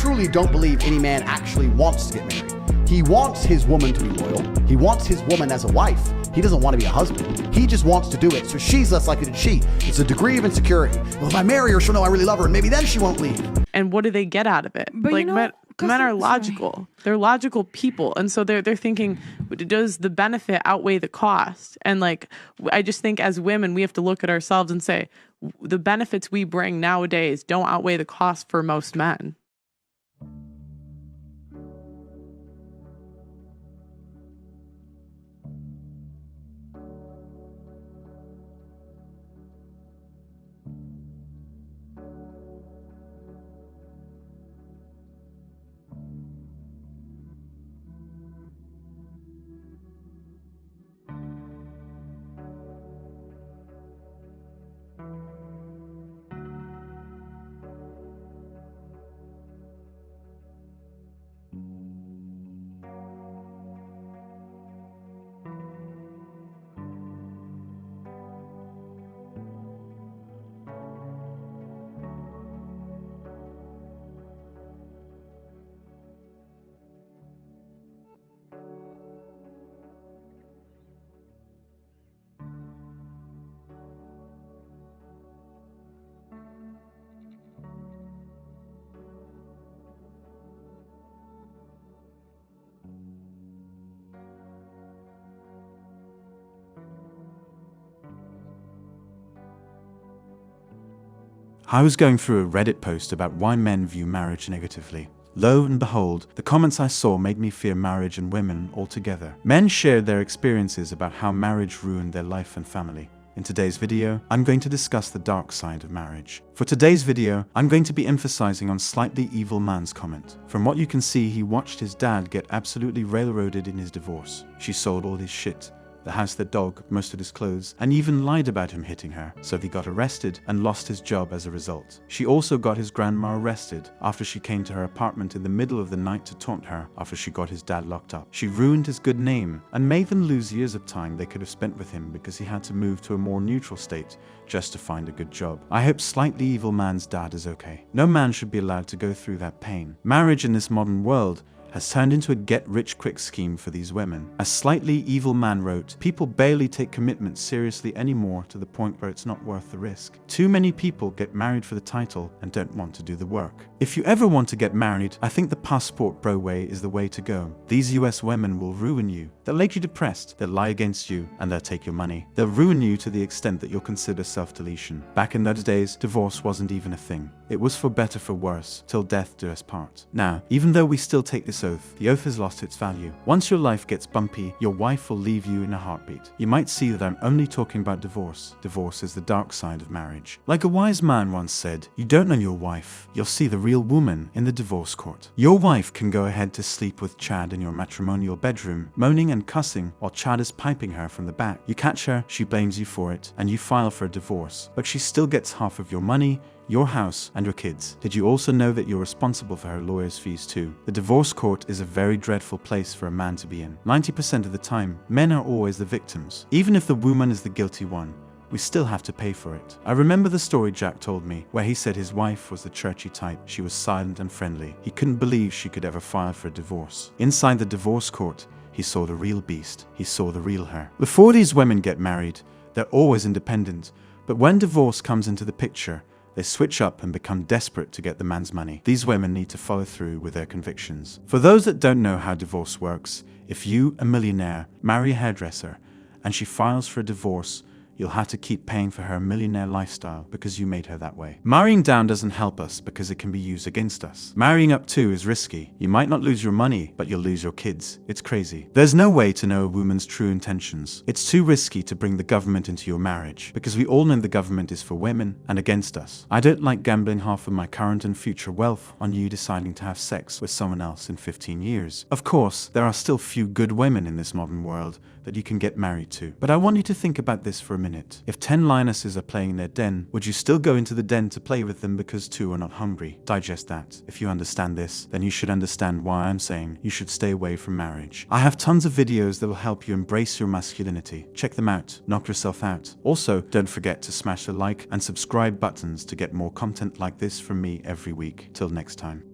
truly don't believe any man actually wants to get married. He wants his woman to be loyal. He wants his woman as a wife. He doesn't want to be a husband. He just wants to do it so she's less likely to cheat. It's a degree of insecurity. Well, if I marry her, she'll know I really love her, and maybe then she won't leave. And what do they get out of it? But like, men are logical. Sorry. They're logical people. And so they're thinking, does the benefit outweigh the cost? And like, I just think as women, we have to look at ourselves and say, the benefits we bring nowadays don't outweigh the cost for most men. I was going through a Reddit post about why men view marriage negatively. Lo and behold, the comments I saw made me fear marriage and women altogether. Men shared their experiences about how marriage ruined their life and family. In today's video, I'm going to discuss the dark side of marriage. For today's video, I'm going to be emphasizing on Slightly Evil Man's comment. From what you can see, he watched his dad get absolutely railroaded in his divorce. She sold all his shit, the house, the dog, most of his clothes, and even lied about him hitting her, so he got arrested and lost his job as a result. She also got his grandma arrested after she came to her apartment in the middle of the night to taunt her after she got his dad locked up. She ruined his good name and made them lose years of time they could have spent with him because he had to move to a more neutral state just to find a good job. I hope Slightly Evil Man's dad is okay. No man should be allowed to go through that pain. Marriage in this modern world has turned into a get-rich-quick scheme for these women. As Slightly Evil Man wrote, people barely take commitment seriously anymore to the point where it's not worth the risk. Too many people get married for the title and don't want to do the work. If you ever want to get married, I think the passport bro way is the way to go. These US women will ruin you. They'll make you depressed, they'll lie against you, and they'll take your money. They'll ruin you to the extent that you'll consider self-deletion. Back in those days, divorce wasn't even a thing. It was for better for worse, till death do us part. Now, even though we still take this oath, the oath has lost its value. Once your life gets bumpy, your wife will leave you in a heartbeat. You might see that I'm only talking about divorce. Divorce is the dark side of marriage. Like a wise man once said, you don't know your wife, you'll see the real woman in the divorce court. Your wife can go ahead to sleep with Chad in your matrimonial bedroom, moaning and cussing while Chad is piping her from the back. You catch her, she blames you for it, and you file for a divorce. But she still gets half of your money, your house, and your kids. Did you also know that you're responsible for her lawyer's fees too? The divorce court is a very dreadful place for a man to be in. 90% of the time, men are always the victims. Even if the woman is the guilty one, we still have to pay for it. I remember the story Jack told me, where he said his wife was the churchy type. She was silent and friendly. He couldn't believe she could ever file for a divorce. Inside the divorce court, he saw the real beast. He saw the real her. Before these women get married, they're always independent. But when divorce comes into the picture, they switch up and become desperate to get the man's money. These women need to follow through with their convictions. For those that don't know how divorce works, if you, a millionaire, marry a hairdresser and she files for a divorce, you'll have to keep paying for her millionaire lifestyle because you made her that way. Marrying down doesn't help us because it can be used against us. Marrying up too is risky. You might not lose your money, but you'll lose your kids. It's crazy. There's no way to know a woman's true intentions. It's too risky to bring the government into your marriage because we all know the government is for women and against us. I don't like gambling half of my current and future wealth on you deciding to have sex with someone else in 15 years. Of course, there are still few good women in this modern world that you can get married to. But I want you to think about this for a minute. If 10 lionesses are playing in their den, would you still go into the den to play with them because 2 are not hungry? Digest that. If you understand this, then you should understand why I'm saying you should stay away from marriage. I have tons of videos that will help you embrace your masculinity. Check them out. Knock yourself out. Also, don't forget to smash the like and subscribe buttons to get more content like this from me every week. Till next time.